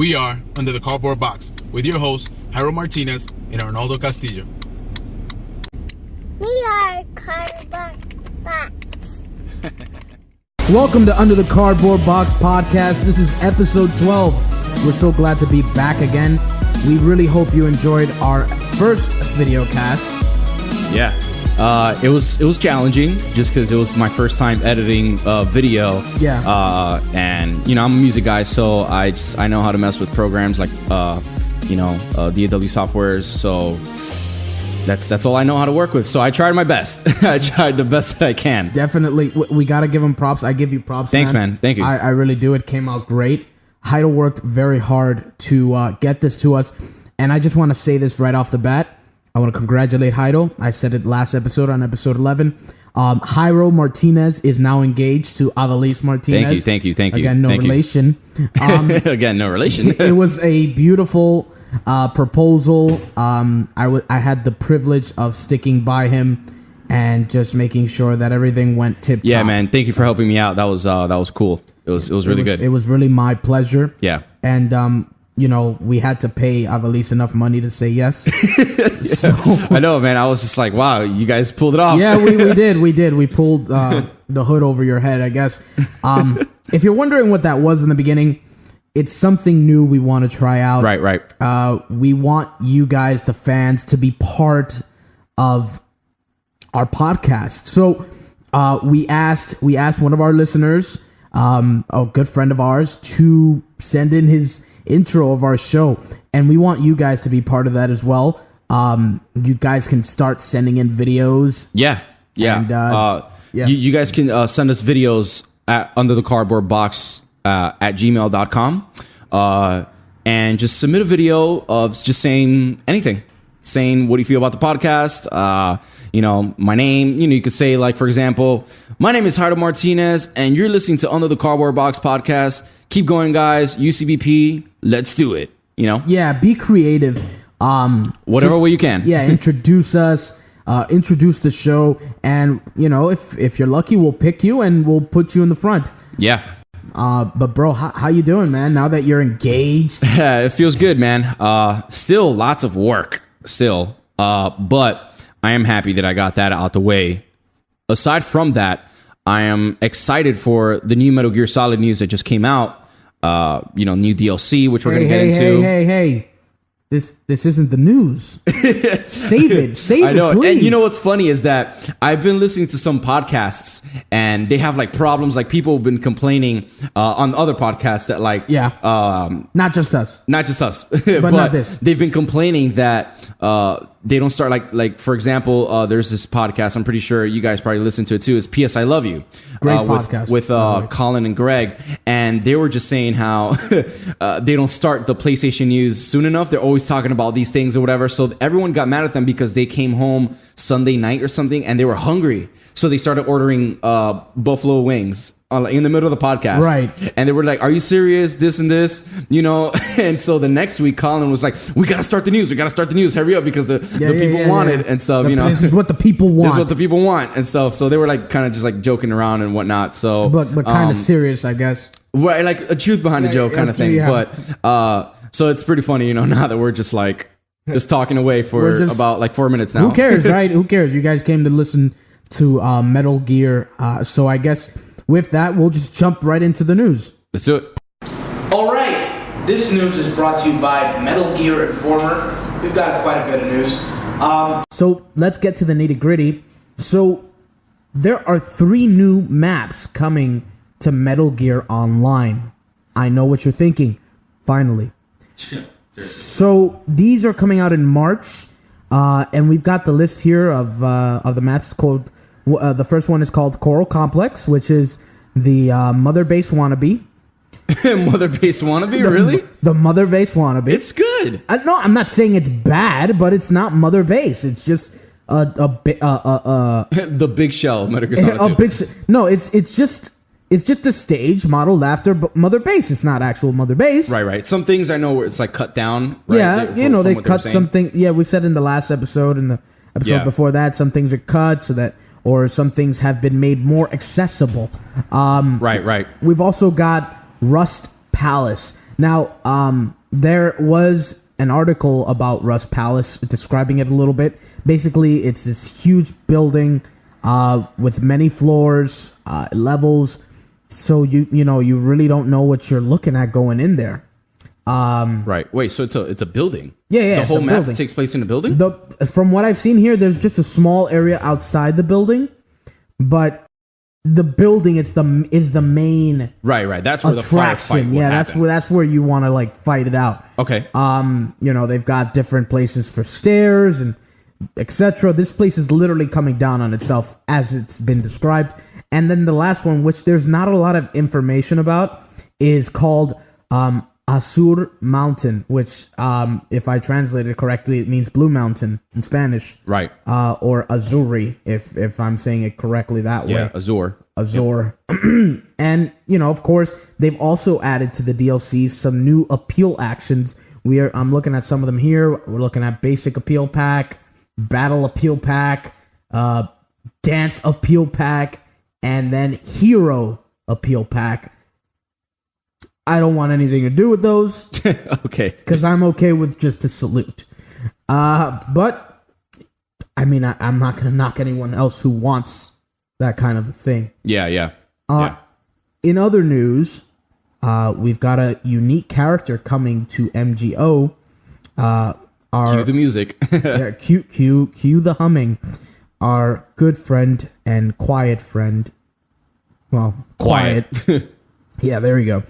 We are Under the Cardboard Box with your hosts, Jairo Martinez and Arnaldo Castillo. We are Cardboard Box. Welcome to Under the Cardboard Box podcast. This is episode 12. We're so glad to be back again. We really hope you enjoyed our first video cast. Yeah. It was challenging just because it was my first time editing video. Yeah. And you know, I'm a music guy, so I know how to mess with programs like DAW softwares. So that's all I know how to work with. So I tried my best. I tried the best that I can. Definitely, we gotta give him props. I give you props. Thanks, man. Thank you. I really do. It came out great. Heidel worked very hard to get this to us, and I just want to say this right off the bat. I want to congratulate Heidel. I said it last episode on episode 11. Jairo Martinez is now engaged to Adelise Martinez. Thank you. Again, no relation. Again, no relation. It was a beautiful proposal. I had the privilege of sticking by him and just making sure that everything went tip-top. Yeah, man. Thank you for helping me out. That was cool. It was really good. It was really my pleasure. Yeah. And we had to pay Adelise enough money to say yes. So I know, man. I was just like, wow, you guys pulled it off. Yeah, we did. We pulled the hood over your head, I guess. If you're wondering what that was in the beginning, it's something new we want to try out. Right. We want you guys, the fans, to be part of our podcast. So we asked one of our listeners, a good friend of ours, to send in his intro of our show, and we want you guys to be part of that as well. You guys can start sending in videos. Yeah. And, You guys can send us videos at underthecardboardbox at gmail.com and just submit a video of just saying anything, saying what do you feel about the podcast, my name. You could say, like, for example, my name is Jairo Martinez and you're listening to Under the Cardboard Box podcast. Keep going, guys. UCBP, let's do it. Yeah, be creative. Whatever way you can. Yeah, introduce us, introduce the show, and if you're lucky, we'll pick you and we'll put you in the front. Yeah. But bro, how you doing, man? Now that you're engaged? It feels good, man. Still lots of work, but I am happy that I got that out the way. Aside from that, I am excited for the new Metal Gear Solid news that just came out. New DLC, which we're going to get into. Hey. This isn't the news. Save it. I know. It, please. And you know what's funny is that I've been listening to some podcasts and they have like problems. Like people have been complaining on other podcasts that not just us, but not this. They've been complaining that they don't start like for example, there's this podcast. I'm pretty sure you guys probably listen to it too. It's P.S. I Love You. Great podcast with Colin and Greg, and they were just saying how they don't start the PlayStation news soon enough. They're always talking about these things or whatever. So everyone got mad at them because they came home Sunday night or something and they were hungry. So they started ordering buffalo wings in the middle of the podcast. Right. And they were like, are you serious? This and this, And so the next week, Colin was like, we got to start the news. Hurry up because the people want it and stuff, This is what the people want. This is what the people want and stuff. So they were like kind of just like joking around and whatnot. So, but kind of serious, I guess. Right. Like a truth behind the joke kind of thing. Yeah. But so it's pretty funny, now that we're just like just talking away for about like 4 minutes now. Who cares, right? Who cares? You guys came to listen to Metal Gear. So I guess with that, we'll just jump right into the news. Let's do it. All right. This news is brought to you by Metal Gear Informer. We've got quite a bit of news. So let's get to the nitty gritty. So there are 3 new maps coming to Metal Gear Online. I know what you're thinking. Finally. So these are coming out in March, and we've got the list here of the maps. Called the first one is called Coral Complex, which is the Mother Base Wannabe. Mother Base Wannabe, really? The Mother Base Wannabe. It's good. No, I'm not saying it's bad, but it's not Mother Base. It's just the big shell of Metal Gear Solid 2. No, it's just a stage modeled after Mother Base. It's not actual Mother Base. Right. Some things I know where it's like cut down. Right? Yeah, they cut something. Yeah, we said in the last episode and the episode before that, some things are cut or some things have been made more accessible. Right. We've also got Rust Palace. Now, there was an article about Rust Palace describing it a little bit. Basically, it's this huge building with many floors, levels. So you really don't know what you're looking at going in there. Right. Wait. So it's a building. Yeah. The it's whole a map building. takes place in a building. From what I've seen here, there's just a small area outside the building, but the building is the main Right. That's where the attraction. firefight would happen. that's where you want to like fight it out. Okay. They've got different places for stairs and etc. This place is literally coming down on itself as it's been described. And then the last one, which there's not a lot of information about, is called Azur Mountain, which, if I translate it correctly, it means Blue Mountain in Spanish. Right. Or Azuri, if I'm saying it correctly that way. Yeah. Azure. Azure. And, of course, they've also added to the DLC some new appeal actions. I'm looking at some of them here. We're looking at Basic Appeal Pack, Battle Appeal Pack, Dance Appeal Pack, and then Hero Appeal Pack. I don't want anything to do with those. Okay. Because I'm okay with just a salute. But, I mean, I'm not going to knock anyone else who wants that kind of a thing. Yeah. In other news, we've got a unique character coming to MGO. Cue the music. Cue the humming. Our good friend and quiet friend. Well, quiet. Yeah, there we go.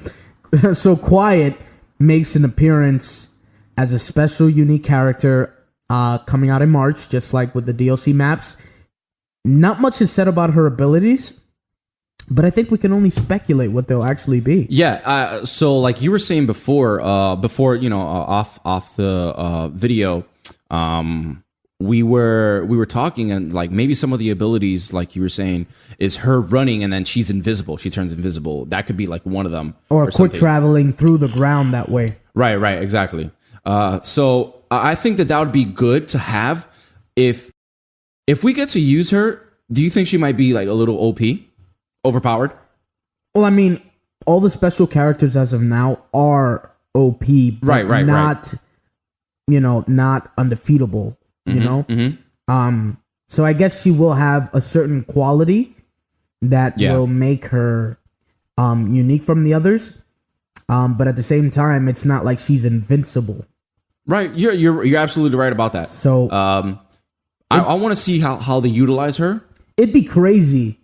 So Quiet makes an appearance as a special unique character coming out in March, just like with the DLC maps. Not much is said about her abilities, but I think we can only speculate what they'll actually be. Yeah. So like you were saying before, off the video, we were talking, and like maybe some of the abilities, like you were saying, is her running and then she's invisible. She turns invisible. That could be like one of them, or quick something. traveling through the ground that way. Right. Exactly. So I think that would be good to have if we get to use her. Do you think she might be like a little OP, overpowered? Well, I mean, all the special characters as of now are OP, but right. not undefeatable. So I guess she will have a certain quality that will make her unique from the others. But at the same time, it's not like she's invincible. Right. You're absolutely right about that. So I want to see how they utilize her. It'd be crazy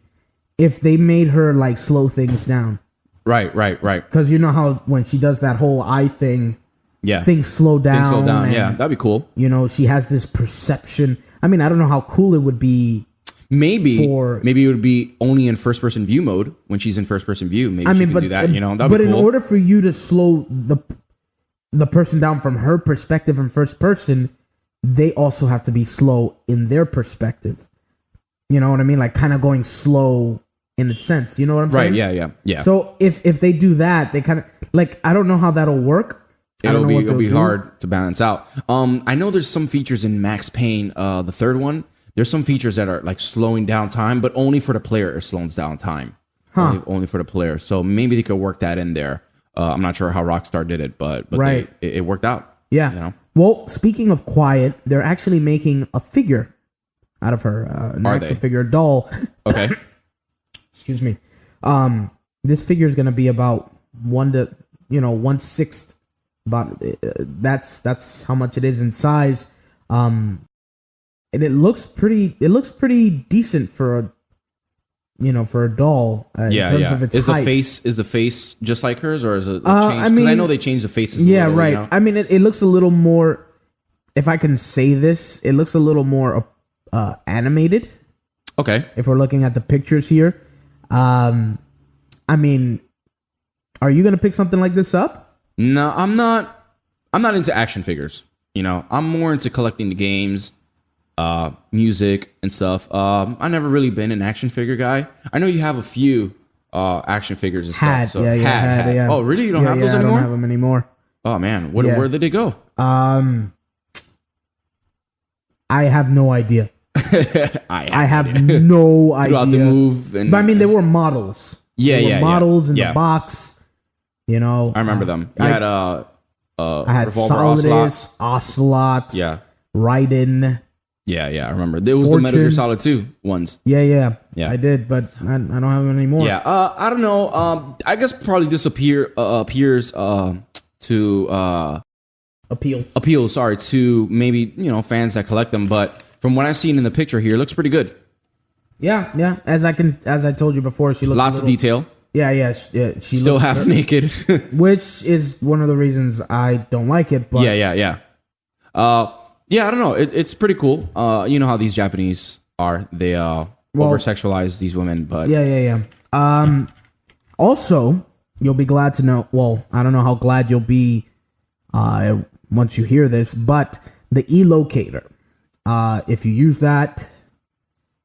if they made her like slow things down. Right. Because you know how when she does that whole eye thing, things slow down. And, that'd be cool. She has this perception. I mean, I don't know how cool it would be. Maybe it would be only in first person view mode when she's in first person view. Maybe she can do that. That'd but be cool. In order for you to slow the person down from her perspective in first person, they also have to be slow in their perspective. You know what I mean? Like kind of going slow in a sense. You know what I'm saying? Right. Yeah. So if they do that, they kind of like, I don't know how that'll work. It'll be hard to balance out. I know there's some features in Max Payne, the third one. There's some features that are like slowing down time, but only for the player it slows down time. Only for the player. So maybe they could work that in there. I'm not sure how Rockstar did it, but right. it worked out. Yeah. Well, speaking of Quiet, they're actually making a figure out of her. An action figure doll. Okay. Excuse me. This figure is going to be about 1/6. About that's how much it is in size. And it looks pretty decent for a doll in terms of its height. Is the face just like hers, or is it changed? Because I know they changed the faces. Yeah, right. I mean, it looks a little more. If I can say this, it looks a little more animated. Okay. If we're looking at the pictures here, I mean, are you gonna pick something like this up? No, I'm not. I'm not into action figures. I'm more into collecting the games, music and stuff. I've never really been an action figure guy. I know you have a few action figures and stuff. So had. Oh, really? You don't have those anymore? I don't have them anymore. Oh man, where did they go? I have no idea. I have no idea. Throughout the move, but I mean, they were models. Yeah, models in the box. You know, I remember them. You had I had Revolver Solidus, Ocelot, Yeah. Raiden. Yeah, I remember. There was the Metal Gear Solid 2 ones. Yeah. Yeah. I did, but I don't have them anymore. Yeah, I don't know. I guess probably this appears to Appeals. sorry, to maybe, fans that collect them, but from what I've seen in the picture here, it looks pretty good. Yeah. As I told you before, she looks Lots of detail. Yeah. She Still looks half naked. which is one of the reasons I don't like it. But Yeah. I don't know. It's pretty cool. You know how these Japanese are. They over-sexualize these women, but Yeah. Also, you'll be glad to know. Well, I don't know how glad you'll be once you hear this, but the e-locator. If you use that,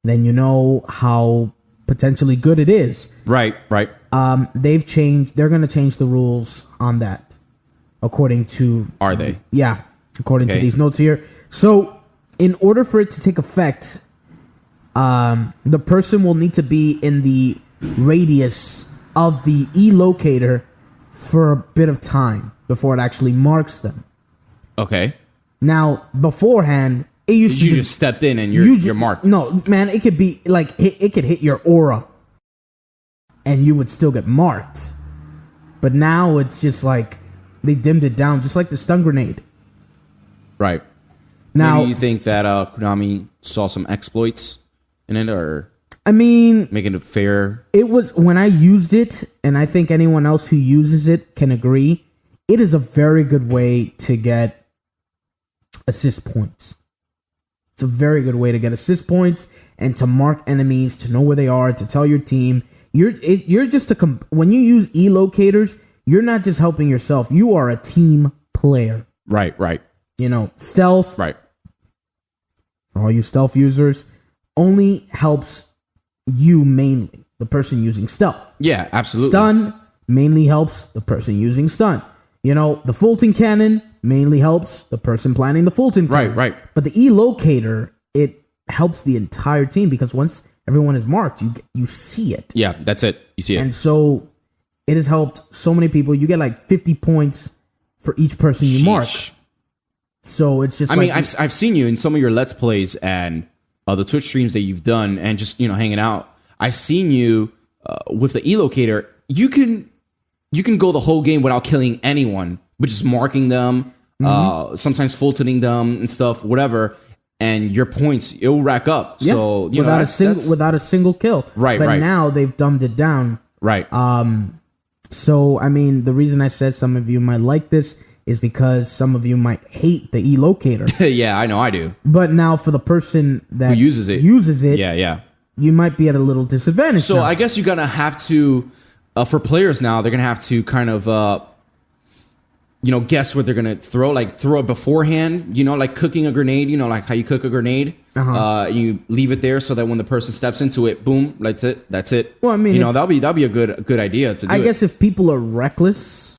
then you know how potentially good it is. Right. They're going to change the rules on that, according to. Are they? Yeah, according to Okay. these notes here. So, in order for it to take effect, the person will need to be in the radius of the e-locator for a bit of time before it actually marks them. Okay. Now, beforehand, it used to You just stepped in and you're marked. No, man, it could be like it could hit your aura, and you would still get marked. But now it's just like they dimmed it down, just like the stun grenade. Right. Now, Maybe you think that Konami saw some exploits in it, or I mean, making it fair? it was when I used it, and I think anyone else who uses it can agree. It is a very good way to get assist points. It's a very good way to get assist points and to mark enemies, to know where they are, to tell your team. You're just when you use e-locators, you're not just helping yourself. You are a team player. Right. Stealth, Right. for all you stealth users, only helps you mainly, the person using stealth. Yeah, absolutely. Stun mainly helps the person using stun. The Fulton cannon mainly helps the person planning the Fulton cannon. Right. But the e-locator, it helps the entire team because once everyone is marked, you see it. Yeah, that's it. You see it. And so it has helped so many people. You get like 50 points for each person you mark. Sheesh. So it's just I mean, I've seen you in some of your Let's Plays and the Twitch streams that you've done and just, hanging out. I've seen you with the e-locator. You can go the whole game without killing anyone, but just marking them, sometimes Fultoning them and stuff, whatever. And your points, it'll rack up. Yeah, So, without a single kill. Right, But right. now they've dumbed it down. Right. So, I mean, the reason I said some of you might like this is because some of you might hate the e-locator. Yeah, I know I do. But now for the person that Who uses it. Yeah. you might be at a little disadvantage. So now. I guess you're gonna have to, for players now, they're gonna have to kind of, guess what they're gonna throw. Like throw it beforehand. Like cooking a grenade. Like how you cook a grenade. You leave it there so that when the person steps into it, boom, that's it. That's it. Well, I mean, that'll be a good idea to do. I guess if people are reckless,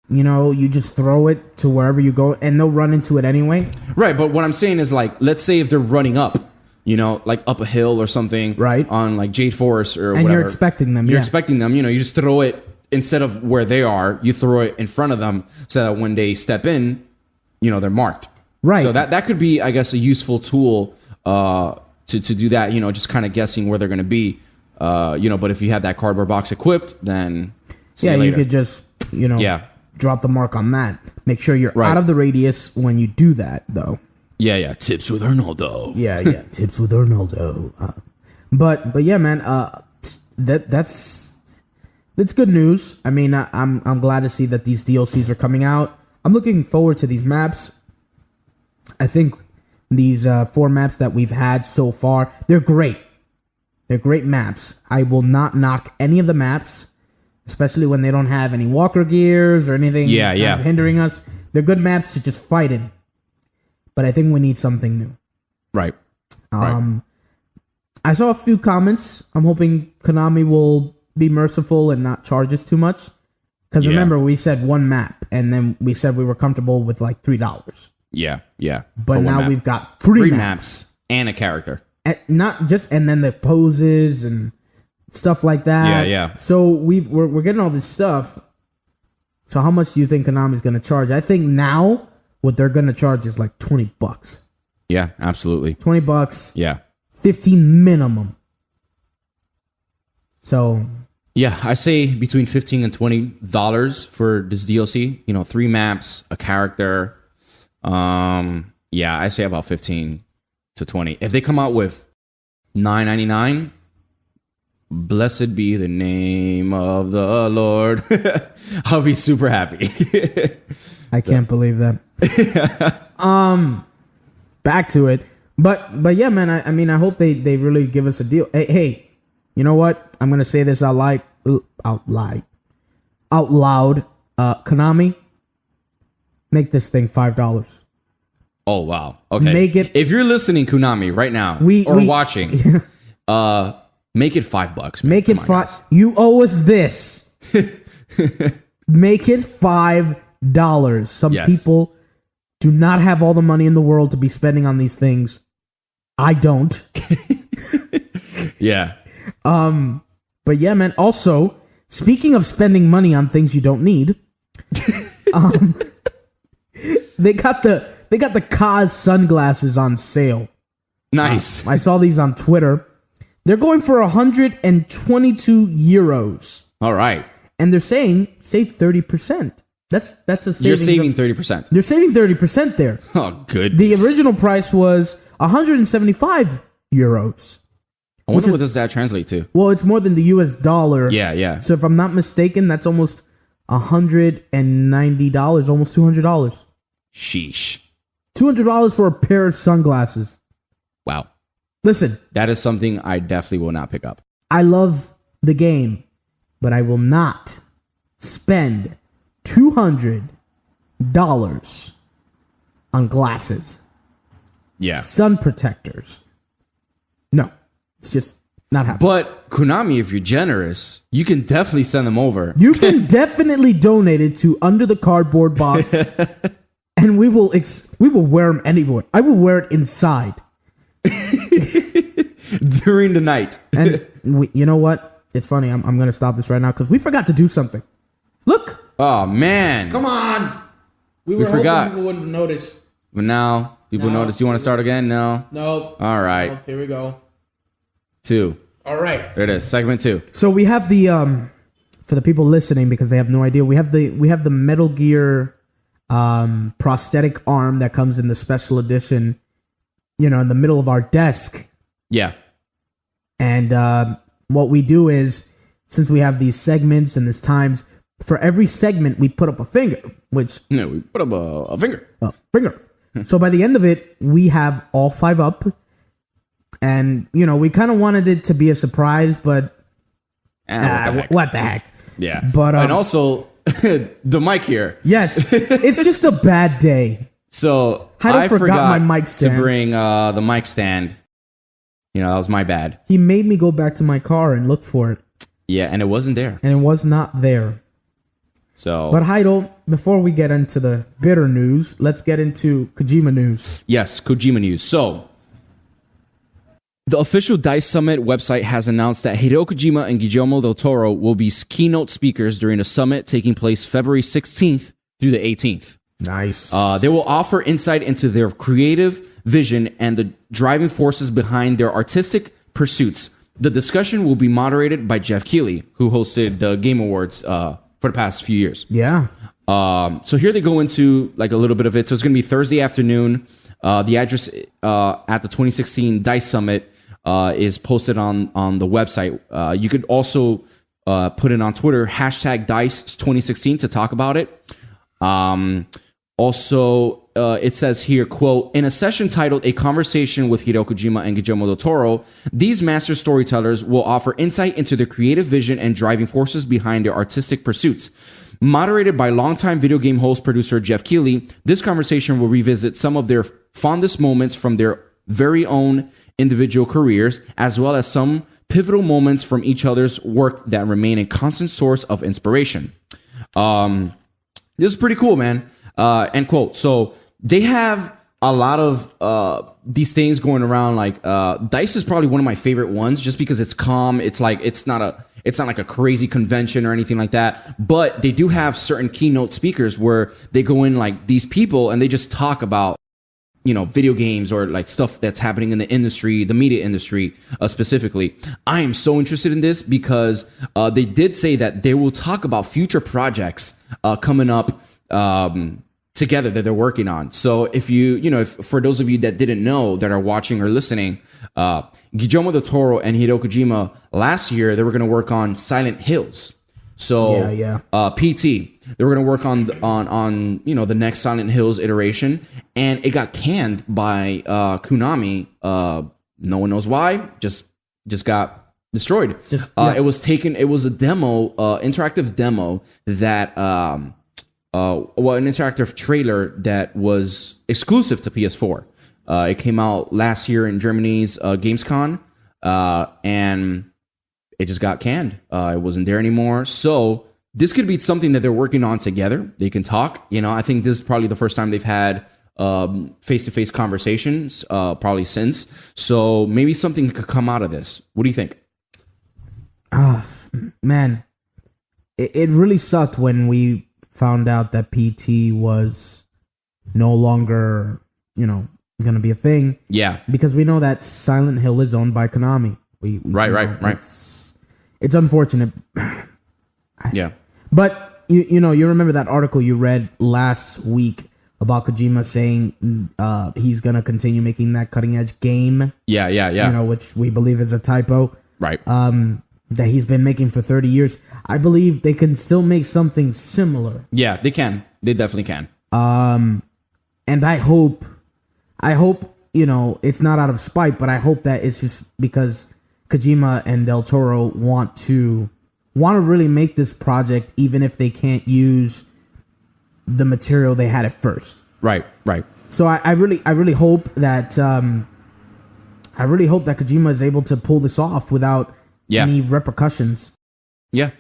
you just throw it to wherever you go, and they'll run into it anyway. Right, but what I'm saying is, like, let's say if they're running up, like up a hill or something, Right. on like Jade Forest or And whatever. you're expecting them, You're yeah. expecting them. You just throw it instead of where they are. You throw it in front of them so that when they step in, they're marked. Right. So that could be, I guess, a useful tool to do that. Just kind of guessing where they're going to be. But if you have that cardboard box equipped, then see you You later. could just Yeah. drop the mark on that. Make sure you're Right. out of the radius when you do that, though. Yeah. Tips with Arnoldo. Yeah. Tips with Arnoldo. But yeah, man. That's good news. I mean, I'm glad to see that these DLCs are coming out. I'm looking forward to these maps. I think these 4 maps that we've had so far, they're great. They're great maps. I will not knock any of the maps, especially when they don't have any walker gears or anything Yeah. hindering us. They're good maps to just fight in. But I think we need something new. Right. I saw a few comments. I'm hoping Konami will be merciful and not charge us too much. Because Yeah. remember, we said 1 map, and then we said we were comfortable with like $3. Yeah. But For one now map. we've got 3 maps. maps and a character. And then the poses and stuff like that. Yeah. So we're getting all this stuff, So how much do you think Konami's going to charge? I think now what they're going to charge is like $20. Yeah, absolutely. $20. Yeah. 15 minimum. So yeah, I say between $15 and $20 for this DLC. 3 maps, a character. Yeah, I say about 15 to 20. If they come out with $9.99, blessed be the name of the Lord. I'll be super happy. I can't believe that. Back to it. But yeah, man, I mean, I hope they really give us a deal. Hey, you know what? I'm going to say this out loud. Konami, make this thing $5. Oh, wow. Okay. Make it. If you're listening, Konami, right now, watching, make it $5. Man. Make it $5. You owe us this. Make it $5. Some people do not have all the money in the world to be spending on these things. I don't. Yeah. But yeah, man. Also, speaking of spending money on things you don't need, they got the Kaz sunglasses on sale. Nice. I saw these on Twitter. They're going for 122 euros. All right. And they're saying save 30%. That's a saving. You're saving 30%. They're saving 30% there. Oh, good. The original price was 175 euros. I wonder what does that translate to? Well, it's more than the US dollar. Yeah. So if I'm not mistaken, that's almost $190, almost $200. Sheesh. $200 for a pair of sunglasses. Wow. Listen, That is something I definitely will not pick up. I love the game, but I will not spend $200 on glasses. Yeah. Sun protectors. No, it's just not happening. But Konami, if you're generous, you can definitely send them over. You can definitely donate it to Under the Cardboard Box, and we will wear them anywhere. I will wear it inside During the night. And you know what? It's funny. I'm going to stop this right now because we forgot to do something. Look. Oh, man. Come on. We forgot. People wouldn't notice. But now people notice. You want to start again? No. No. All right. No, here we go. 2. All right. There it is. Segment 2. So we have the for the people listening because they have no idea. We have the Metal Gear prosthetic arm that comes in the special edition. In the middle of our desk. Yeah. And what we do is, since we have these segments and these times, for every segment we put up a finger, which No, we put up a finger. finger. So by the end of it, we have all 5 up. And, we kind of wanted it to be a surprise, but what the heck? Yeah. But, and also, the mic here. Yes, it's just a bad day. So I forgot my mic stand. to bring the mic stand. That was my bad. He made me go back to my car and look for it. Yeah, and it wasn't there. And it was not there. So, But Heidel, before we get into the bitter news, let's get into Kojima news. yes, Kojima news. So, the official DICE Summit website has announced that Hideo Kojima and Guillermo del Toro will be keynote speakers during the summit taking place February 16th through the 18th. Nice. They will offer insight into their creative vision and the driving forces behind their artistic pursuits. The discussion will be moderated by Jeff Keighley, who hosted the Game Awards for the past few years. Yeah. So here they go into like a little bit of it. So it's going to be Thursday afternoon. The address at the 2016 DICE Summit is posted on the website. You could also put it on Twitter, #DICE2016 to talk about it. Also, it says here, quote, in a session titled A Conversation with Hideo Kojima and Guillermo del Toro, these master storytellers will offer insight into their creative vision and driving forces behind their artistic pursuits. Moderated by longtime video game host producer Jeff Keighley, this conversation will revisit some of their fondest moments from their very own individual careers, as well as some pivotal moments from each other's work that remain a constant source of inspiration. This is pretty cool, man. End quote. So they have a lot of these things going around. Like DICE is probably one of my favorite ones, just because it's calm. It's like it's It's not like a crazy convention or anything like that. But they do have certain keynote speakers where they go in like these people and they just talk about, video games or like stuff that's happening in the industry, the media industry specifically. I am so interested in this because they did say that they will talk about future projects coming up together that they're working on. So if if for those of you that didn't know that are watching or listening, Guillermo del Toro and Hideo Kojima last year, they were going to work on Silent Hills. So PT, they were going to work on the next Silent Hills iteration, and it got canned by Konami. No one knows why. Just got destroyed. It was taken. It was a demo, interactive demo that an interactive trailer that was exclusive to PS4. It came out last year in Germany's Gamescom, and it just got canned. It wasn't there anymore. So this could be something that they're working on together. They can talk. I think this is probably the first time they've had face-to-face conversations, probably since. So maybe something could come out of this. What do you think? Man, it really sucked when we found out that PT was no longer, going to be a thing. Yeah. Because we know that Silent Hill is owned by Konami. Right. It's unfortunate. Yeah. But you remember that article you read last week about Kojima saying he's gonna continue making that cutting edge game. Yeah. Which we believe is a typo. Right. That he's been making for 30 years. I believe they can still make something similar. Yeah, they can. They definitely can. And I hope it's not out of spite, but I hope that it's just because Kojima and Del Toro want to really make this project, even if they can't use the material they had at first. Right. So I really hope that Kojima is able to pull this off without any repercussions. Yeah.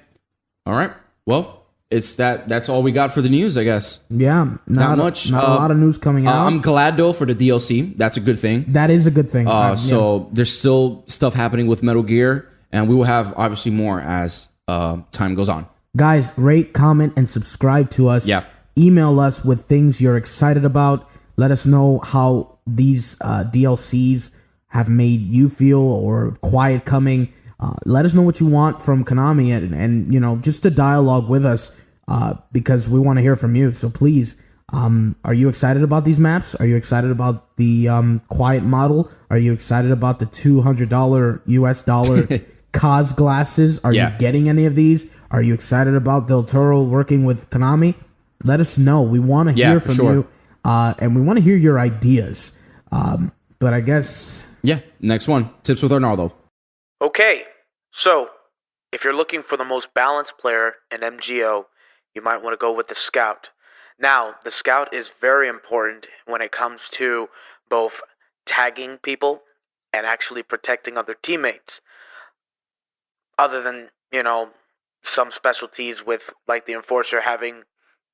All right. Well, that's all we got for the news, I guess. Yeah. Not much. Not a lot of news coming out. I'm glad though for the DLC. That's a good thing. That is a good thing. So there's still stuff happening with Metal Gear, and we will have obviously more as time goes on. Guys, rate, comment, and subscribe to us. Yeah. Email us with things you're excited about. Let us know how these DLCs have made you feel, or Quiet Coming. Let us know what you want from Konami, and just to dialogue with us, because we want to hear from you. So please, are you excited about these maps? Are you excited about the Quiet model? Are you excited about the $200 US Cos glasses? Are you getting any of these? Are you excited about Del Toro working with Konami? Let us know. We want to hear from you, and we want to hear your ideas. But I guess... Yeah, next one. Tips with Arnaldo. Okay, so if you're looking for the most balanced player in MGO, you might want to go with the Scout. Now, the Scout is very important when it comes to both tagging people and actually protecting other teammates. Other than, some specialties with, like, the Enforcer having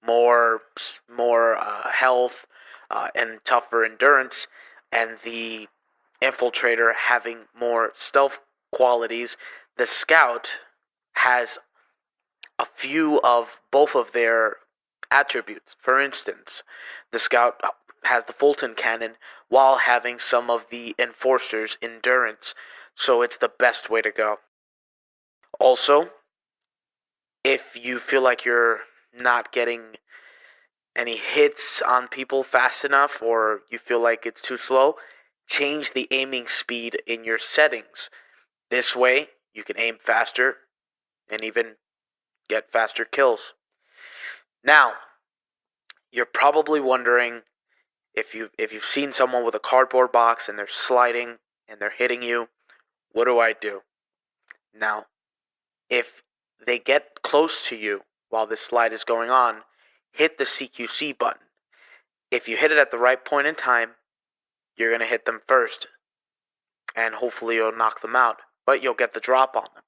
more health and tougher endurance, and the Infiltrator having more stealth qualities, the Scout has a few of both of their attributes. For instance, the Scout has the Fulton cannon while having some of the Enforcer's endurance, so it's the best way to go. Also, if you feel like you're not getting any hits on people fast enough, or you feel like it's too slow, change the aiming speed in your settings. This way, you can aim faster and even get faster kills. Now, you're probably wondering, if you've seen someone with a cardboard box and they're sliding and they're hitting you, what do I do? Now, if they get close to you while this slide is going on, hit the CQC button. If you hit it at the right point in time, you're going to hit them first, and hopefully you'll knock them out, but you'll get the drop on them.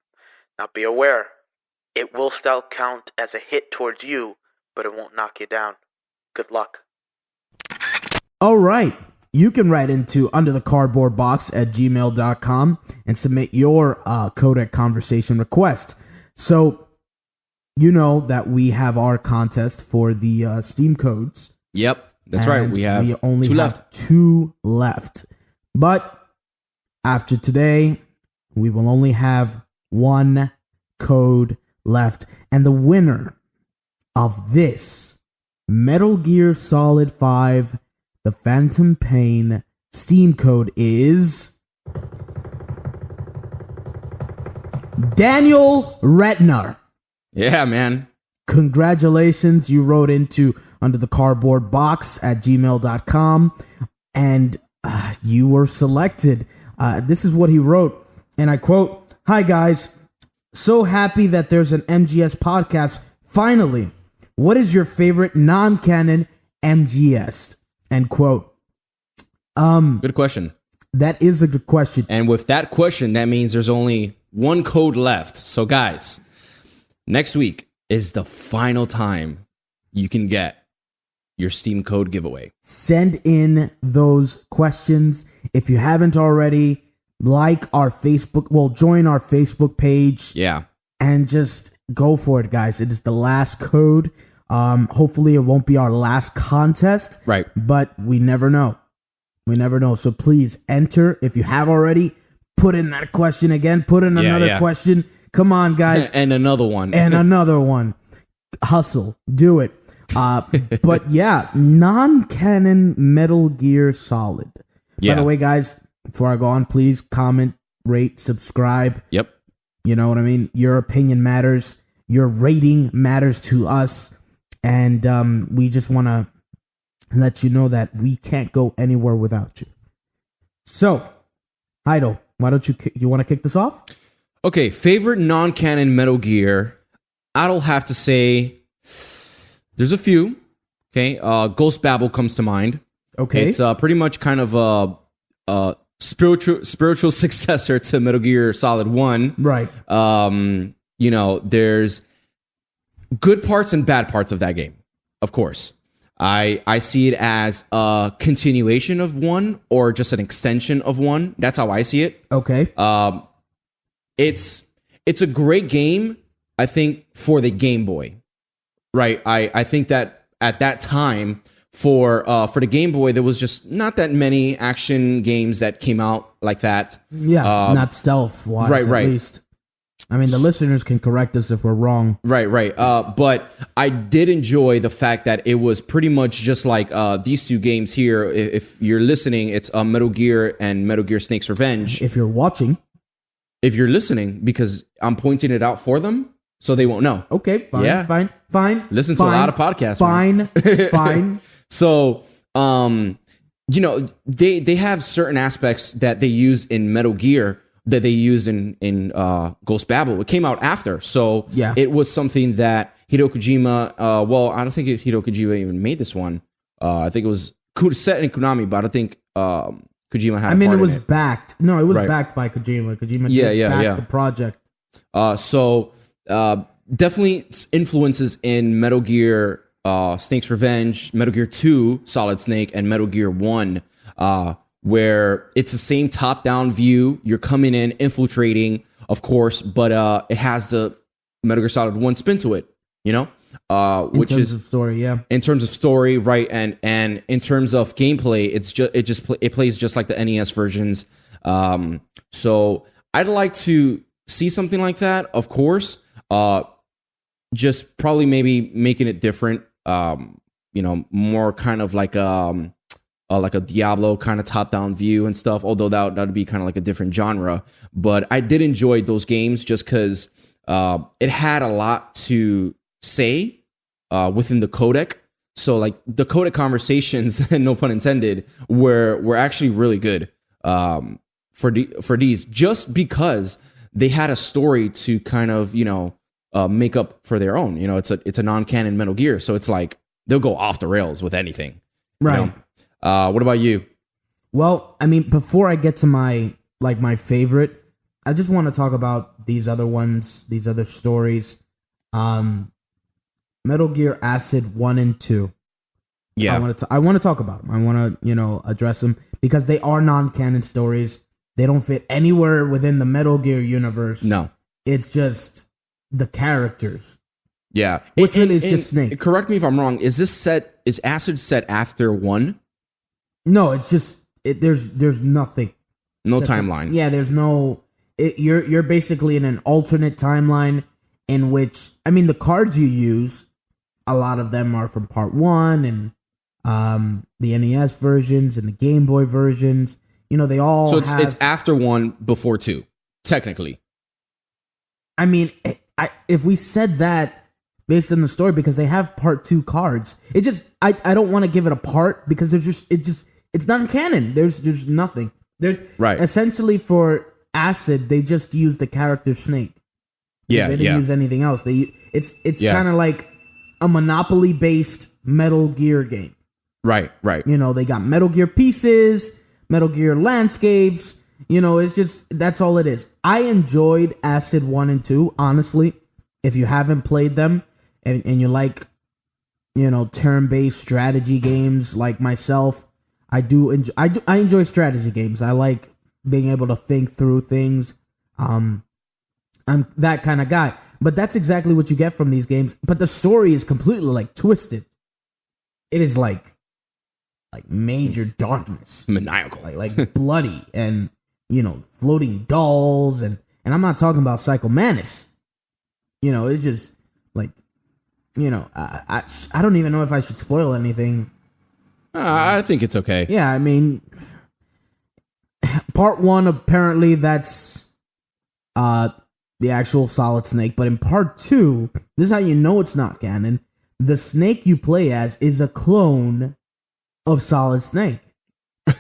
Now be aware, it will still count as a hit towards you, but it won't knock you down. Good luck. All right. You can write into underthecardboardbox@gmail.com and submit your codec conversation request. So, you know that we have our contest for the Steam codes. Yep, that's right. And We have only two have left. 2 left. But after today, we will only have 1 code left. And the winner of this Metal Gear Solid 5, the Phantom Pain Steam code is Daniel Retner. Yeah, man. Congratulations. You wrote into under the cardboard box at gmail.com and you were selected. This is what he wrote, and I quote, "Hi guys, so happy that there's an MGS podcast finally. What is your favorite non-canon MGS?" End quote. Good question. That is a good question. And with that question, that means there's only 1 code left. So guys, next week is the final time you can get your Steam code giveaway. Send in those questions. If you haven't already, like our Facebook, join our Facebook page. Yeah. And just go for it, guys. It is the last code. Hopefully it won't be our last contest. Right. But we never know. We never know. So please enter. If you have already, put in that question again. Put in another question. Come on, guys. And another one. And another one. Hustle. Do it. But yeah, non-canon Metal Gear Solid. Yeah. By the way, guys, before I go on, please comment, rate, subscribe. Yep. You know what I mean? Your opinion matters. Your rating matters to us. And we just want to let you know that we can't go anywhere without you. So, Heido, why don't you want to kick this off? Okay, favorite non-canon Metal Gear. I'll have to say there's a few. Okay, Ghost Babel comes to mind. Okay. It's pretty much kind of a spiritual successor to Metal Gear Solid 1. Right. You know, there's good parts and bad parts of that game, of course. I see it as a continuation of 1 or just an extension of 1. That's how I see it. Okay. It's a great game, I think, for the Game Boy. Right. I think that at that time for the Game Boy, there was just not that many action games that came out like that. Yeah, not stealth-wise, right. at least. I mean, the listeners can correct us if we're wrong. Right. But I did enjoy the fact that it was pretty much just like these 2 games here. If you're listening, it's Metal Gear and Metal Gear Snake's Revenge. If you're watching. If you're listening, because I'm pointing it out for them, so they won't know. Okay, fine, Yeah. fine. Listen to a lot of podcasts. Fine. So, you know, they have certain aspects that they use in Metal Gear that they use in Ghost Babel. It came out after, so yeah. It was something that Hideo Kojima. I don't think Hideo Kojima even made this one. I think it was set in Konami, but I don't think Kojima had. I mean, a part it was in it. backed. No, it was Right. backed by Kojima. Kojima Yeah. the project. So definitely influences in Metal Gear Snake's Revenge, Metal Gear 2, Solid Snake, and Metal Gear 1, where it's the same top-down view. You're coming in, infiltrating, of course, but it has the Metal Gear Solid 1 spin to it, you know? In terms of story, yeah. In terms of story, right, and in terms of gameplay, it plays just like the NES versions. So I'd like to see something like that, of course. Just probably maybe making it different. You know, more kind of like a Diablo kind of top-down view and stuff. Although that'd be kind of like a different genre. But I did enjoy those games just because it had a lot to say within the codec. So like the codec conversations, no pun intended, were actually really good for these, just because they had a story to kind of, you know, make up for their own. You know, it's a non-canon Metal Gear, so it's like they'll go off the rails with anything. Right. You know? What about you? Well, I mean, before I get to my favorite, I just want to talk about these other ones, these other stories. Metal Gear Acid 1 and 2. Yeah. I want to talk about them. I want to, you know, address them because they are non-canon stories. They don't fit anywhere within the Metal Gear universe. No. It's just the characters. Yeah. Which really is just Snake. Correct me if I'm wrong. Is Acid set after 1? No, it's just there's nothing. No timeline. Yeah, there's no. You're basically in an alternate timeline in which, I mean, the cards you use, a lot of them are from Part 1 and the NES versions and the Game Boy versions. You know, they all. So it's after 1, before 2, technically. I mean, if we said that based on the story, because they have Part 2 cards, it just I don't want to give it a part because it's not canon. There's nothing. Right. Essentially, for Acid, they just use the character Snake. Yeah, they didn't use anything else. It's kind of like a Monopoly based Metal Gear game. Right. You know, they got Metal Gear pieces, Metal Gear landscapes. You know, it's just, that's all it is. I enjoyed Acid 1 and 2, honestly. If you haven't played them and you like, you know, turn-based strategy games like myself, I enjoy strategy games. I like being able to think through things. I'm that kind of guy. But that's exactly what you get from these games. But the story is completely like twisted. It is like major darkness, maniacal, like bloody, and you know, floating dolls, and I'm not talking about Psycho Mantis. You know, it's just like, you know, I don't even know if I should spoil anything. I think it's okay. Yeah, I mean, Part 1, apparently that's the actual Solid Snake, but in Part 2, this is how you know it's not canon. The Snake you play as is a clone of Solid Snake.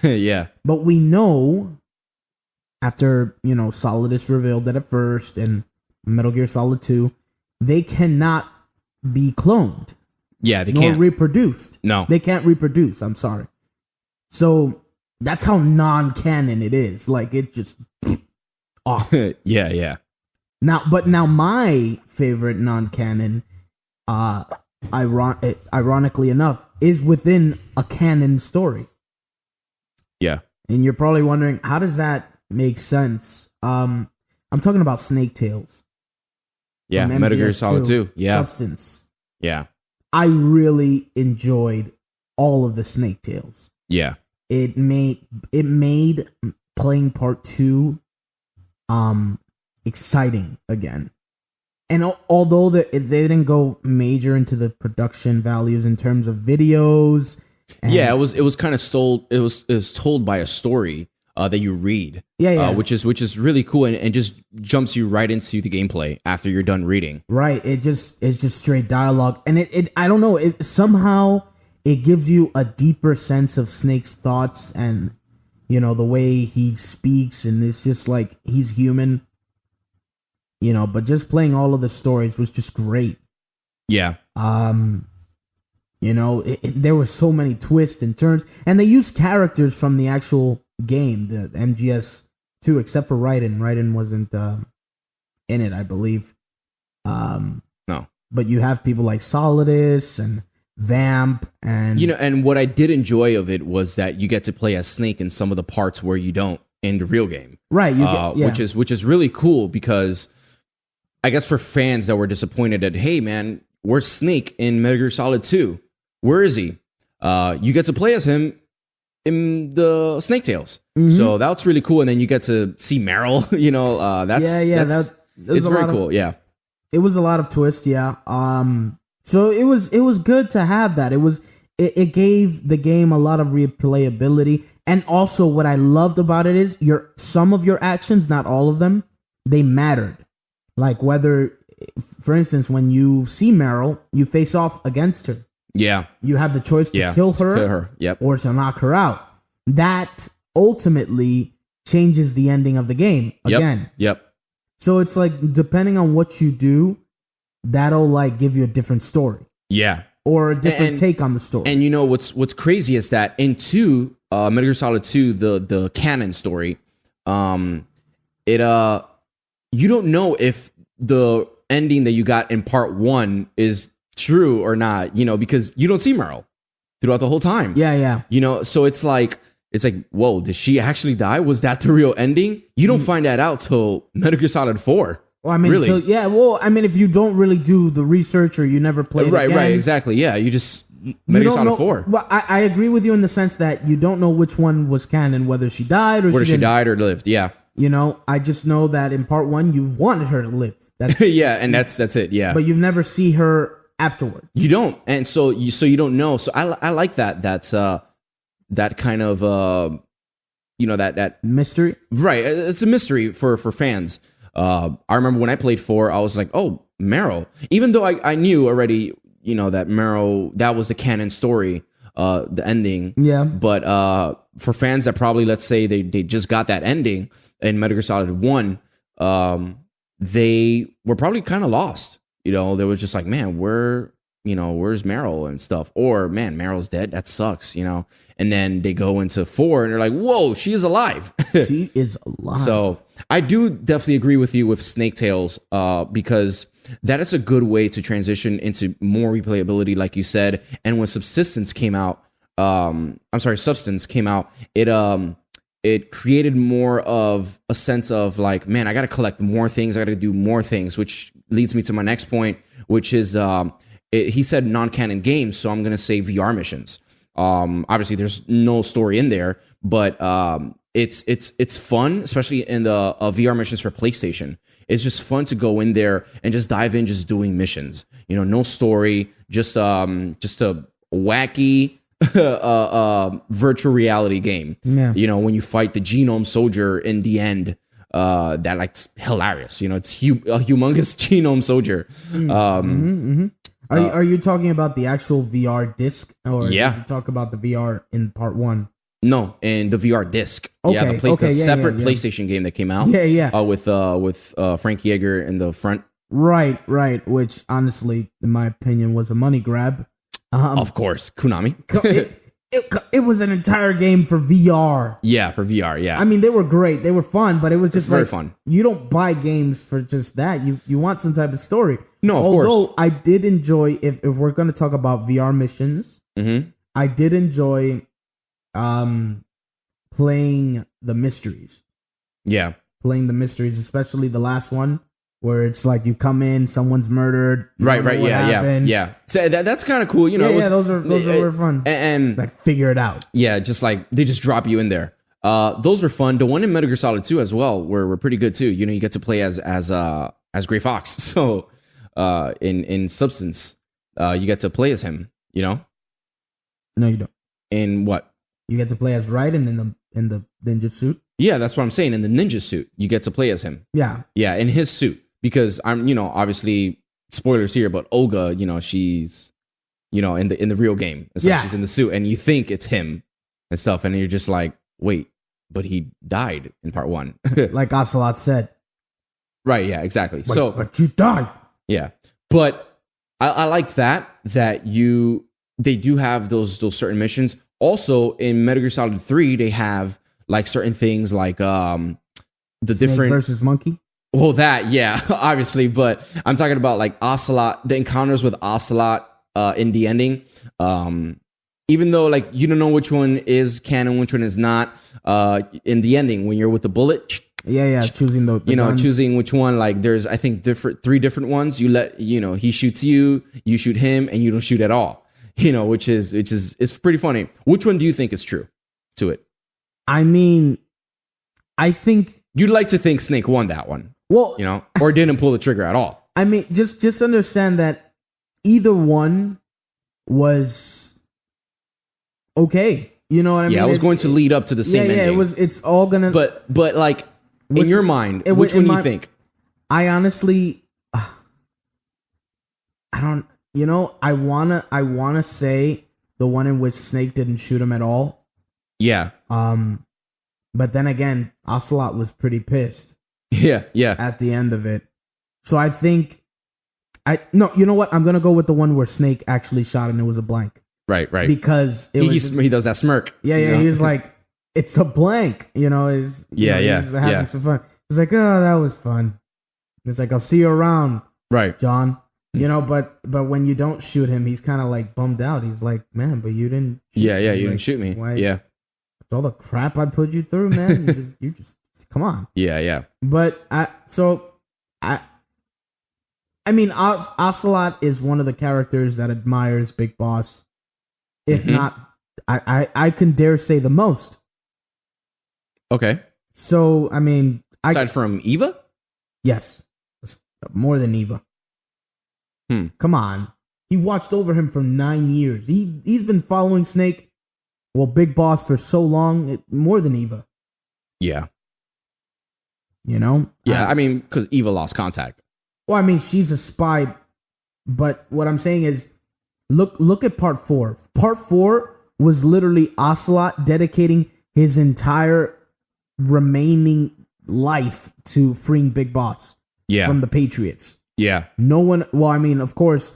Yeah. But we know, after, you know, Solidus revealed that at first, and Metal Gear Solid 2, they cannot be cloned. Yeah, they nor can't. reproduced. No. They can't reproduce, I'm sorry. So, that's how non-canon it is. Like, it just off. Yeah. Now my favorite non-canon, ironically enough, is within a canon story. Yeah. And you're probably wondering, how does that make sense? I'm talking about Snake Tales. Yeah, Metal Gear Solid 2. Yeah. Substance. Yeah. I really enjoyed all of the Snake Tales. Yeah. It made playing Part 2 exciting again. And although they didn't go major into the production values in terms of videos, yeah, it was kind of told. It was told by a story that you read. Yeah. Which is really cool and just jumps you right into the gameplay after you're done reading. Right. It's just straight dialogue, and it I don't know. It somehow it gives you a deeper sense of Snake's thoughts and, you know, the way he speaks, and it's just like he's human. You know, but just playing all of the stories was just great. Yeah. You know, there were so many twists and turns, and they used characters from the actual game, the MGS2, except for Raiden. Raiden wasn't in it, I believe. No. But you have people like Solidus and Vamp, and you know, and what I did enjoy of it was that you get to play as Snake in some of the parts where you don't in the real game. Right. Which is really cool because I guess for fans that were disappointed that, hey man, where's Snake in Metal Gear Solid 2? Where is he? You get to play as him in the Snake Tales. Mm-hmm. So that's really cool. And then you get to see Meryl, you know, that's it's very cool. Yeah. It was a lot of twists. Yeah. So it was good to have that. It gave the game a lot of replayability. And also what I loved about it is some of your actions, not all of them, they mattered. Like whether, for instance, when you see Meryl, you face off against her. Yeah. You have the choice to kill her, Yep. or to knock her out. That ultimately changes the ending of the game again. Yep. So it's like, depending on what you do, that'll like give you a different story. Yeah. Or a different take on the story. And you know what's crazy is that in Metal Gear Solid 2, the canon story, you don't know if the ending that you got in Part 1 is true or not, you know, because you don't see Meryl throughout the whole time. Yeah. You know, so it's like, whoa, did she actually die? Was that the real ending? You don't find that out till Metal Gear Solid 4 Well, I mean, Really? so, yeah. Well, I mean, if you don't really do the research or you never play it Right, again, right, exactly. Yeah, you just you Metal Gear don't Solid know. 4. Well, I agree with you in the sense that you don't know which one was canon, whether she died or Whether she didn't. died or lived. Yeah. You know, I just know that in part 1 you wanted her to live. That's Yeah, and that's it. Yeah. but you never see her afterward. You don't, and so you don't know. So I like that. That's that kind of that Mystery. right. It's a mystery for fans. I remember when I played 4, I was like, oh, Meryl. Even though I knew already, that Meryl, that was the canon story, the ending. Yeah. But for fans that probably, let's say they just got that ending in Metal Gear Solid 1, they were probably kind of lost. They were just like, man, where's Meryl and stuff? Or, man, Meryl's dead. That sucks, And then they go into 4 and they're like, whoa, she is alive. She is alive. So I do definitely agree with you with Snake Tales, because that is a good way to transition into more replayability, like you said. And when Substance came out, it created more of a sense of like, man, I got to collect more things. I got to do more things, which leads me to my next point, which is he said non-canon games. So I'm going to say VR missions. Obviously there's no story in there, but it's fun, especially in the VR missions for PlayStation. It's just fun to go in there and just dive in, just doing missions. No story, just a wacky virtual reality game. Yeah. When you fight the genome soldier in the end, that like's hilarious. It's a humongous genome soldier. Are you talking about the actual VR disc, or Yeah. did you talk about the VR in part 1? No, and the VR disc. Yeah, Okay, the separate yeah. PlayStation game that came out. Yeah. With Frank Yeager in the front. Right. Which honestly, in my opinion, was a money grab. Of course, Konami. It was an entire game for VR. Yeah, for VR. Yeah, I mean, they were great. They were fun, but it was just very like fun. You don't buy games for just that. You want some type of story. No, of Although course. I did enjoy, if we're going to talk about VR missions, I did enjoy playing the mysteries. Yeah, Playing the mysteries, especially the last one where it's like you come in, someone's murdered. You right. don't know what happened. Yeah. So that's kind of cool. Those were fun. And Like figure it out. yeah, just like they just drop you in there. Those were fun. The one in Metal Gear Solid 2 as well were pretty good too. You get to play as Gray Fox. So in Substance, you get to play as him. No, you don't. In what? You get to play as Raiden in the ninja suit. Yeah, that's what I'm saying. In the ninja suit, you get to play as him. Yeah. Yeah, in his suit. Because I'm, obviously spoilers here, but Olga, she's, in the real game. And so Yeah. she's in the suit and you think it's him and stuff. And you're just like, wait, but he died in part 1. Like Ocelot said. Right. Yeah, exactly. But you died. Yeah. But I like that they do have those certain missions. Also in Metal Gear Solid 3, they have like certain things like the Snake different versus monkey. Well, that, yeah, obviously, but I'm talking about like Ocelot, the encounters with Ocelot in the ending. Even though like you don't know which one is canon, which one is not, in the ending when you're with the bullet. Yeah, choosing the guns. Choosing which one. Like there's I think 3 different ones. You let he shoots you shoot him, and you don't shoot at all. Which is it's pretty funny. Which one do you think is true to it? I mean, I think You'd like to think Snake won that one. Well, or didn't pull the trigger at all. I mean, just understand that either one was okay. You know what I mean? Yeah, I was going to lead up to the same ending. Yeah, it's all gonna. But like in your mind, it- which in one do my- you think? I honestly, I don't. I wanna say the one in which Snake didn't shoot him at all. Yeah. But then again, Ocelot was pretty pissed Yeah. at the end of it. So I think no, you know what? I'm gonna go with the one where Snake actually shot and it was a blank. Right. Because He does that smirk. Yeah, he was like, it's a blank, he's having some fun. He's like, oh, that was fun. It's like, I'll see you around, Right. John. But when you don't shoot him, he's kind of like bummed out. He's like, man, but you didn't shoot Yeah, me. you Like, didn't shoot me. why- Yeah. all the crap I put you through, man. You just come on. Yeah. But I mean, Ocelot is one of the characters that admires Big Boss. If not, I can dare say the most. Okay. So, I mean... Aside from Eva? Yes. More than Eva. Come on. He watched over him for 9 years. He's been following Snake, Big Boss for so long, more than Eva. Yeah. You know? Yeah, I mean, because Eva lost contact. Well, I mean, she's a spy, but what I'm saying is, look at part 4. Part 4 was literally Ocelot dedicating his entire remaining life to freeing Big Boss from the Patriots. Yeah. No one, well, I mean, of course,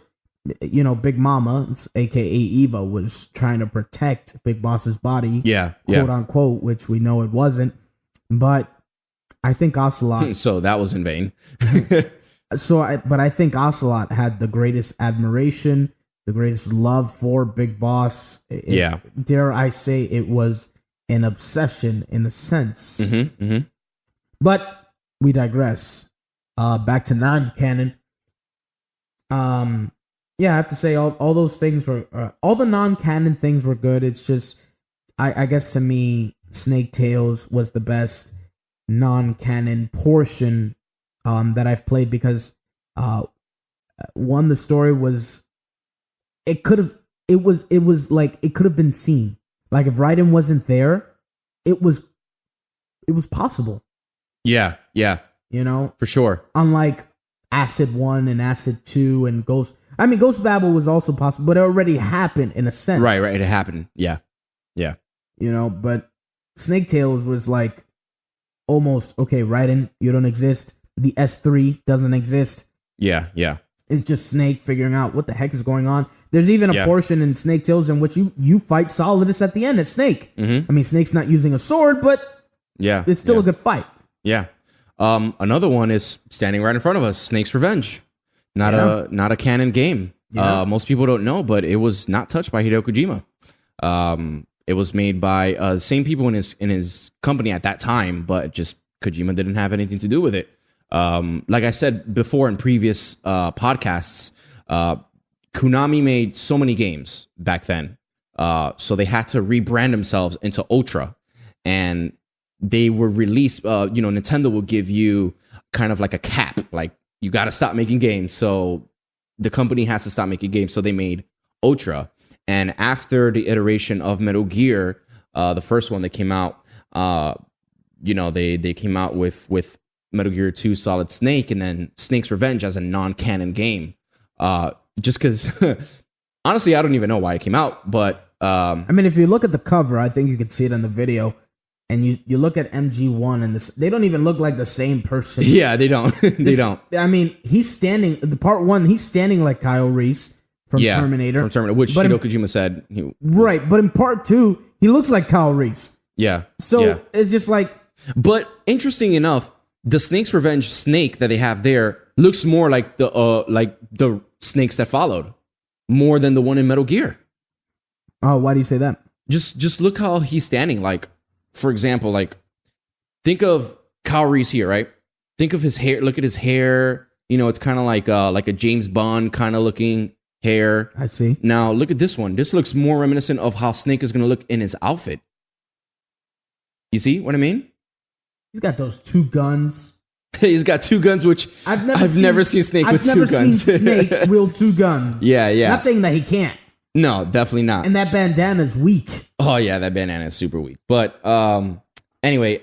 you know, Big Mama, aka Eva, was trying to protect Big Boss's body, quote unquote, which we know it wasn't. But I think Ocelot. So that was in vain. But I think Ocelot had the greatest admiration, the greatest love for Big Boss. Dare I say it was an obsession in a sense. But we digress. Back to non-canon. Yeah, I have to say all those things were all the non-canon things were good. It's just I guess to me, Snake Tales was the best non-canon portion that I've played because one, the story was it could have been seen. Like if Raiden wasn't there, it was possible. Yeah. You know? For sure. Unlike Acid 1 and Acid 2 and Ghost Babel was also possible, but it already happened in a sense. Right. It happened. Yeah. You know, but Snake Tales was like almost, okay, Raiden, you don't exist. The S3 doesn't exist. Yeah. It's just Snake figuring out what the heck is going on. There's even a portion in Snake Tales in which you fight Solidus at the end as Snake. I mean, Snake's not using a sword, but it's still a good fight. Yeah. Another one is standing right in front of us, Snake's Revenge. Not a canon game. Yeah. Most people don't know, but it was not touched by Hideo Kojima. It was made by the same people in his company at that time, but just Kojima didn't have anything to do with it. Like I said before in previous podcasts, Konami made so many games back then, so they had to rebrand themselves into Ultra, and they were released. Nintendo will give you kind of like a cap, like you got to stop making games. So the company has to stop making games. So they made Ultra, and after the iteration of Metal Gear, the first one that came out, they came out with Metal Gear 2 Solid Snake, and then Snake's Revenge as a non-canon game. Just because, honestly, I don't even know why it came out. But I mean, if you look at the cover, I think you can see it in the video. And you look at MG1 and they don't even look like the same person. Yeah, they don't. Don't. I mean, he's standing, the part 1, he's standing like Kyle Reese from Terminator. Which Hideo Kojima said. Right, but in part 2, he looks like Kyle Reese. Yeah. So it's just like. But interesting enough, the Snake's Revenge Snake that they have there looks more like the snakes that followed, more than the one in Metal Gear. Oh, why do you say that? Just look how he's standing. Like, for example, like think of Kyle Reese here, right? Think of his hair. Look at his hair. You know, it's kind of like a James Bond kind of looking hair. I see. Now look at this one. This looks more reminiscent of how Snake is going to look in his outfit. You see what I mean? He's got those 2 guns. He's got 2 guns, which I've never seen Snake with 2 guns. I've never seen Snake wield 2 guns. Yeah. Not saying that he can't. No, definitely not. And that bandana's weak. Oh yeah, that bandana is super weak. But anyway,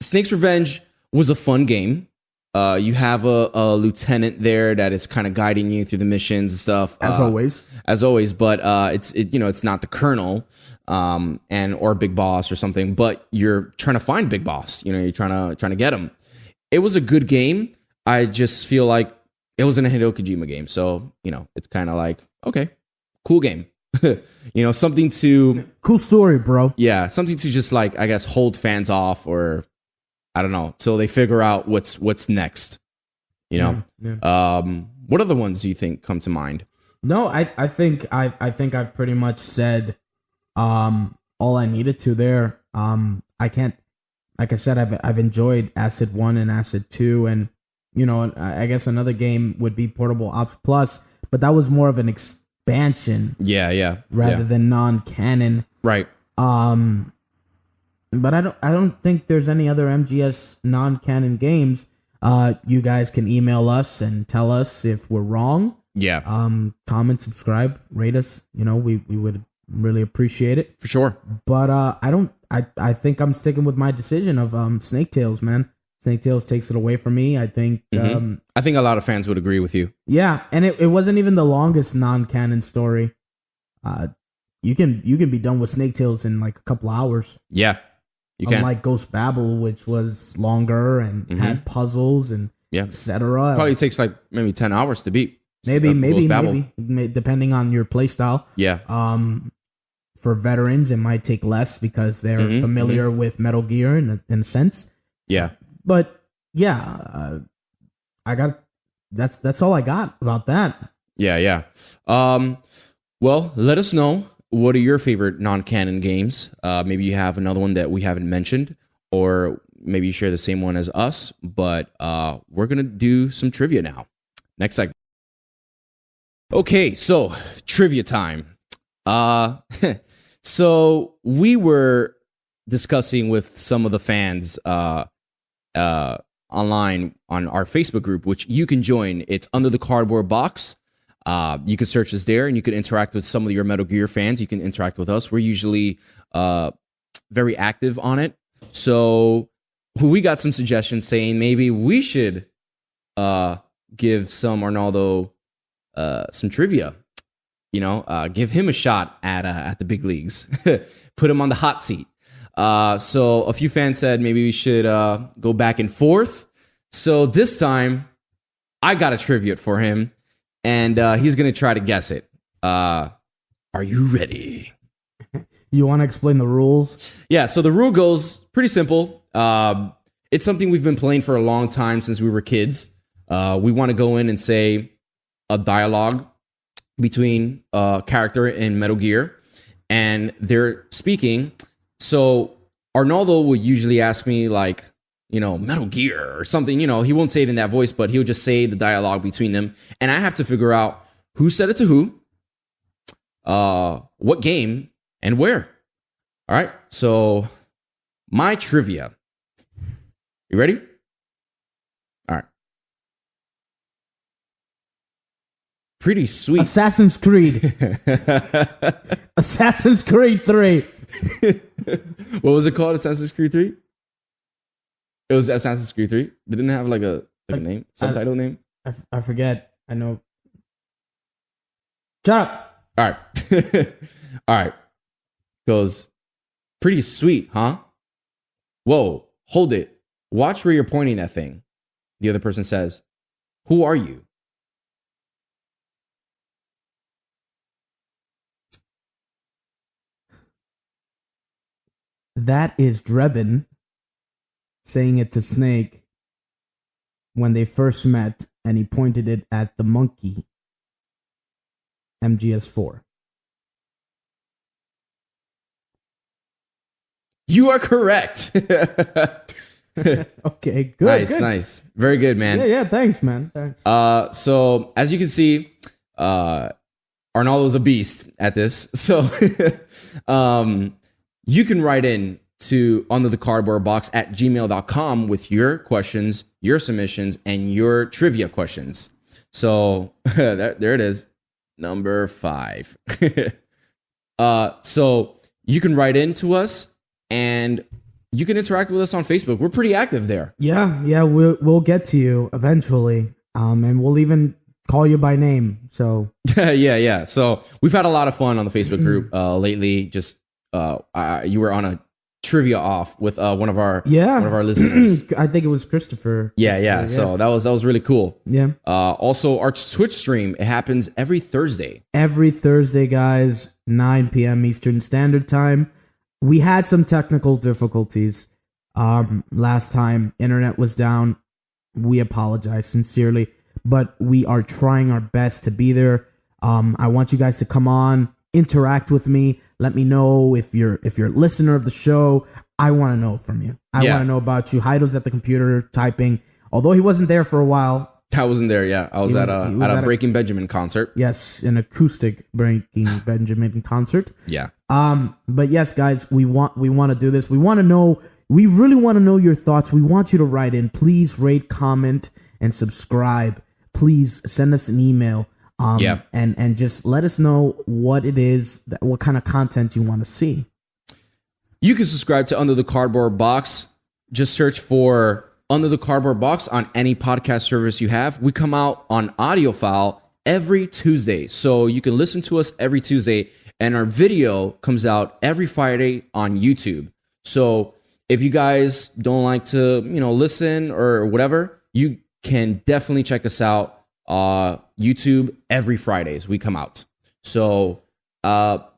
Snake's Revenge was a fun game. You have a lieutenant there that is kind of guiding you through the missions and stuff. As always. But it's not the colonel or Big Boss or something. But you're trying to find Big Boss. You know, you're trying to get him. It was a good game. I just feel like it wasn't a Hideo Kojima game, so it's kind of like, okay, cool game. Something to cool story, bro. Yeah, something to just like, I guess, hold fans off, or I don't know, till they figure out what's next. Yeah. What other ones do you think come to mind? No, I think I've pretty much said all I needed to there. I can't, like I said, I've enjoyed Acid 1 and Acid 2, and You know, I guess another game would be Portable Ops Plus, but that was more of an expansion Yeah. rather than non-canon. Right. But I don't think there's any other MGS non-canon games. You guys can email us and tell us if we're wrong. Yeah. Comment, subscribe, rate us. You know, we would really appreciate it. For sure. But I think I'm sticking with my decision of Snake Tales, man. Snake Tales takes it away from me. I think I think a lot of fans would agree with you. yeah, and it wasn't even the longest non-canon story. You can be done with Snake Tales in like a couple hours. Yeah. You can. Unlike Ghost Babel, which was longer and had puzzles and etc. Probably takes like maybe 10 hours to beat. Maybe, Babel. depending on your play style. Yeah. For veterans, it might take less because they're familiar with Metal Gear in a sense. Yeah. But yeah, that's all I got about that. Yeah. Well, let us know. What are your favorite non-canon games? Maybe you have another one that we haven't mentioned, or maybe you share the same one as us. But we're gonna do some trivia now. Next segment. Okay, so trivia time. So we were discussing with some of the fans online on our Facebook group, which you can join. It's Under the Cardboard Box. You can search us there, and you can interact with some of your Metal Gear fans. You can interact with us. We're usually very active on it. So we got some suggestions saying maybe we should give some Arnaldo some trivia. You know, give him a shot at the big leagues. Put him on the hot seat. So a few fans said maybe we should go back and forth. So this time, I got a trivia for him. And he's going to try to guess it. Are you ready? You want to explain the rules? Yeah, so the rule goes pretty simple. It's something we've been playing for a long time since we were kids. We want to go in and say a dialogue between a character in Metal Gear, and they're speaking. So Arnaldo would usually ask me, like, you know, Metal Gear or something, you know, he won't say it in that voice, but he'll just say the dialogue between them. And I have to figure out who said it to who, what game, and where. All right. So my trivia. You ready? All right. Pretty sweet. Assassin's Creed. Assassin's Creed 3. What was it called? Assassin's Creed 3? It was Assassin's Creed 3. Didn't it have like a name, subtitle name? I forget. I know. Shut up. All right. All right. Goes, pretty sweet, huh? Whoa, hold it. Watch where you're pointing that thing. The other person says, who are you? That is Drebin saying it to Snake when they first met, and he pointed it at the monkey. MGS4. You are correct. Okay, good. Nice, good. nice. Very good, man. Yeah, thanks, man. Thanks. So as you can see, Arnaldo's a beast at this. So you can write in to Under the Cardboard Box at gmail.com with your questions, your submissions, and your trivia questions. So there it is. Number 5. So you can write in to us and you can interact with us on Facebook. We're pretty active there. Yeah, we'll get to you eventually. And we'll even call you by name. So yeah. So we've had a lot of fun on the Facebook group lately. Just you were on a trivia off with one of our listeners. I think it was Christopher. Yeah. So that was really cool. Yeah. Also, our Twitch stream, it happens every Thursday. Every Thursday, guys, 9 p.m. Eastern Standard Time. We had some technical difficulties last time. Internet was down. We apologize sincerely, but we are trying our best to be there. I want you guys to come on, interact with me. Let me know if you're a listener of the show. I want to know from you. I want to know about you. Heido's at the computer typing. Although he wasn't there for a while. I wasn't there. Yeah, I was at a Breaking Benjamin concert. Yes, an acoustic Breaking Benjamin concert. Yeah. But yes, guys, we want to do this. We really want to know your thoughts. We want you to write in. Please rate, comment, and subscribe. Please send us an email. And just let us know what it is, what kind of content you want to see. You can subscribe to Under the Cardboard Box. Just search for Under the Cardboard Box on any podcast service you have. We come out on audio file every Tuesday. So you can listen to us every Tuesday. And our video comes out every Friday on YouTube. So if you guys don't like to, listen or whatever, you can definitely check us out. YouTube every Fridays we come out. So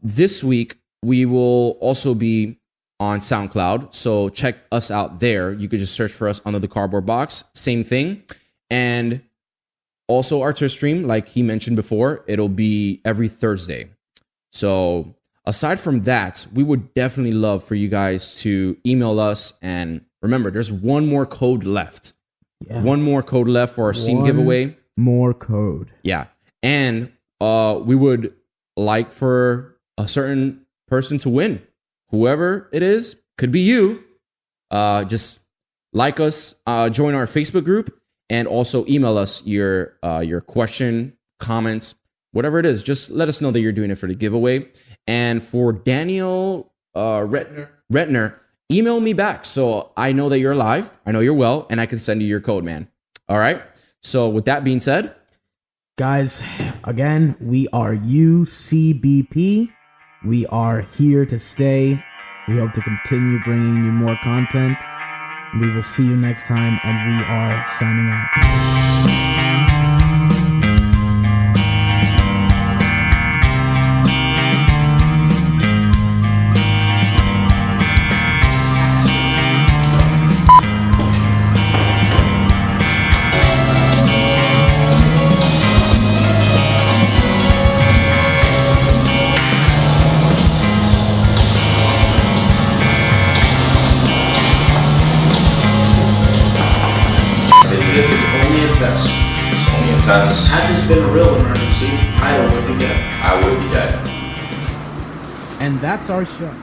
this week we will also be on SoundCloud. So check us out there. You could just search for us Under the Cardboard Box. Same thing. And also our Twitch stream, like he mentioned before, it'll be every Thursday. So aside from that, we would definitely love for you guys to email us. And remember, there's one more code left. Yeah. One more code left for our Steam giveaway. More code. Yeah. And we would like for a certain person to win. Whoever it is, could be you. Just like us, join our Facebook group, and also email us your question, comments, whatever it is. Just let us know that you're doing it for the giveaway. And for Daniel Retner, email me back so I know that you're alive, I know you're well, and I can send you your code, man. All right? So with that being said, guys, again, we are UCBP. We are here to stay. We hope to continue bringing you more content. We will see you next time, and we are signing out. Had this been a real emergency, I would be dead. And that's our show.